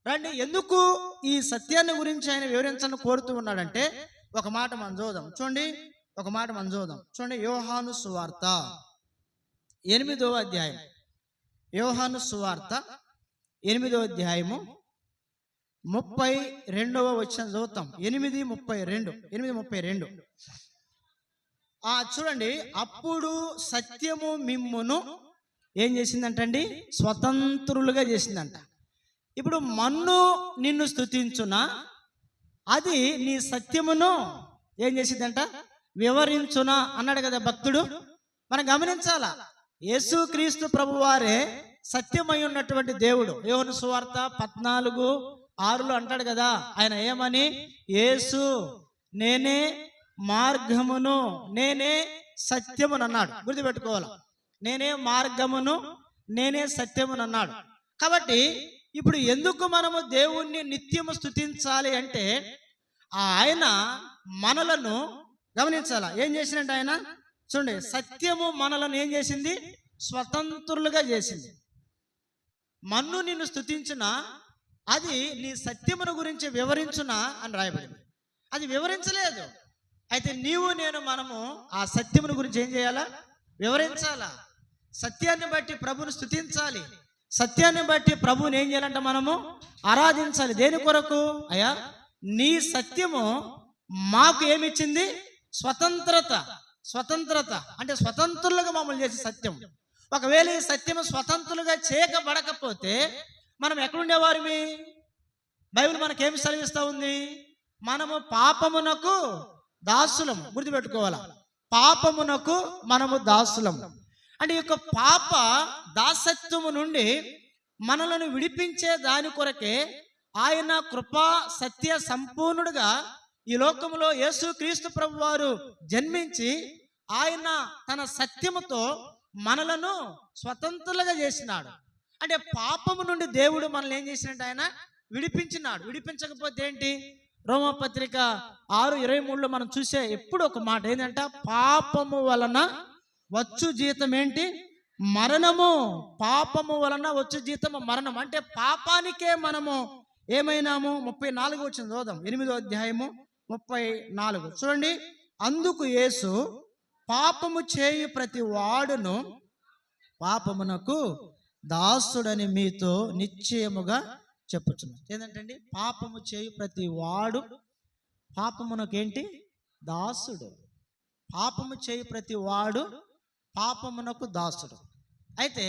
రండి, ఎందుకు ఈ సత్యాన్ని గురించి ఆయన వివరించని కోరుతూ ఉన్నాడంటే ఒక మాట మనం చూద్దాం. చూడండి, యోహాను సువార్త 8వ అధ్యాయం. యోహాను సువార్త 8వ అధ్యాయము 32వ వచనం చదువుతాం. 8:32. చూడండి, అప్పుడు సత్యము మిమ్మును ఏం చేసిందంటండి? స్వతంత్రులుగా చేసిందంట. ఇప్పుడు మన్ను నిన్ను స్తుతించునా, అది నీ సత్యమును ఏం చేసిందంట? వివరించునా అన్నాడు కదా భక్తుడు. మనం గమనించాలా, యేసుక్రీస్తు ప్రభువారే సత్యమై ఉన్నటువంటి దేవుడు. యోహాను సువార్త 14:6 అంటాడు కదా, ఆయన ఏమని? యేసు నేనే మార్గమును, నేనే సత్యమును అన్నాడు. గుర్తుపెట్టుకోవాలి, నేనే మార్గమును, నేనే సత్యమును అన్నాడు. కాబట్టి ఇప్పుడు ఎందుకు మనము దేవుణ్ణి నిత్యము స్తుతించాలి అంటే, ఆయన మనలను గమనించాలా, ఏం చేసినట్టు ఆయన చూడండి, సత్యము మనలను ఏం చేసింది? స్వతంత్రులుగా చేసింది. మన్ను నిన్ను స్తుతించునా, అది నీ సత్యమును గురించి వివరించునా అని రాయబడింది. అది వివరించలేదు. అయితే మనము ఆ సత్యమును గురించి ఏం చేయాలా? వివరించాలా. సత్యాన్ని బట్టి ప్రభుని స్తుతించాలి. సత్యాన్ని బట్టి ప్రభుని ఏం చేయాలంటే మనము ఆరాధించాలి. దేని కొరకు? అయ్యా, నీ సత్యము మాకు ఏమిచ్చింది? స్వతంత్రత అంటే స్వతంత్రులుగా మమ్మల్ని చేసే సత్యం. ఒకవేళ ఈ సత్యము స్వతంత్రులుగా చేయబడకపోతే మనం ఎక్కడుండేవారిమి? బైబిల్ మనకేమి సెలవిస్తూ ఉంది? మనము పాపమునకు దాసులము. గుర్తుపెట్టుకోవాలా, పాపమునకు మనము దాసులము. అంటే ఈ యొక్క పాప దాసత్వము నుండి మనలను విడిపించే దాని కొరకే ఆయన కృపా సత్య సంపూర్ణుడుగా ఈ లోకంలో యేసుక్రీస్తు ప్రభువారు జన్మించి ఆయన తన సత్యముతో మనలను స్వతంత్రులుగా చేసినాడు. అంటే పాపము నుండి దేవుడు మనల్ని ఏం చేసినట్టు? ఆయన విడిపించినాడు. విడిపించకపోతే ఏంటి? రోమపత్రిక 6:23 మనం చూసే ఎప్పుడు ఒక మాట ఏంటంటే, పాపము వలన వచ్చు జీతం ఏంటి? మరణము. పాపము వలన వచ్చు జీతము మరణం. అంటే పాపానికే మనము ఏమైనాము? 34 వచ్చిన చదువుదాం. 8వ అధ్యాయము 34 చూడండి. అందుకు యేసు, పాపము చేయు ప్రతి వాడును పాపమునకు దాసుడని మీతో నిశ్చయముగా చెప్పుచున్నాను. ఏంటంటే, పాపము చేయు ప్రతి వాడు పాపమునకు ఏంటి? దాసుడు. పాపము చేయు ప్రతి వాడు పాపమునకు దాసుడు. అయితే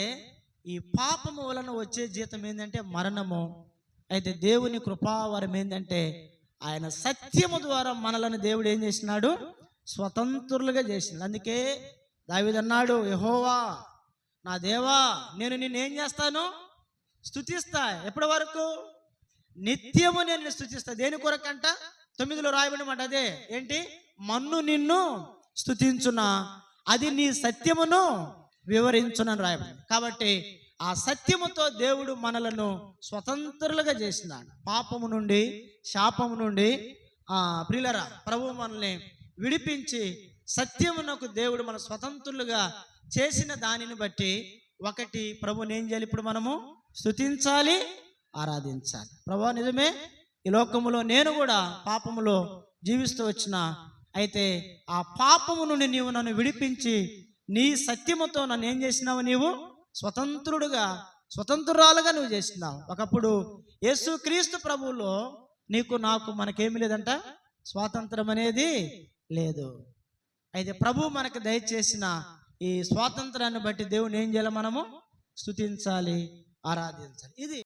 ఈ పాపము వలన వచ్చే జీతం ఏంటంటే మరణము. అయితే దేవుని కృపావరం ఏంటంటే, ఆయన సత్యము ద్వారా మనలను దేవుడు ఏం చేసినాడు? స్వతంత్రులుగా చేసినాడు. అందుకే దావీదు అన్నాడు, యెహోవా నా దేవా, నేను నిన్ను ఏం చేస్తాను? స్తుతిస్తా. ఎప్పటి వరకు? నిత్యము నేను స్తుతిస్తా. దేని కొరకంట? 9లో రాయబడినమాట. అదే ఏంటి? మన్ను నిన్ను స్తుతించునా, అది నీ సత్యమును వివరించునని రాయబడింది. కాబట్టి ఆ సత్యముతో దేవుడు మనలను స్వతంత్రులుగా చేసినాడు. పాపము నుండి, శాపము నుండి ప్రియులరా, ప్రభువు మనల్ని విడిపించి సత్యమునకు దేవుడు మన స్వతంత్రులుగా చేసిన దానిని బట్టి ఒకటి, ప్రభుని ఏం చేయాలి? ఇప్పుడు మనము స్తుతించాలి, ఆరాధించాలి. ప్రభువా, నిజమే, ఈ లోకములో నేను కూడా పాపములో జీవిస్తూ వచ్చిన, అయితే ఆ పాపము నుండి నీవు నన్ను విడిపించి నీ సత్యముతో నన్ను ఏం చేసినావు? నీవు స్వతంత్రురాలుగా నువ్వు చేసినావు. ఒకప్పుడు యేసుక్రీస్తు ప్రభువులో నీకు నాకు మనకేమి లేదంట? స్వాతంత్రం అనేది లేదు. అయితే ప్రభు మనకు దయచేసిన ఈ స్వాతంత్రాన్ని బట్టి దేవుని ఏం చేయాలి? మనము స్తుతించాలి, ఆరాధించాలి. ఇది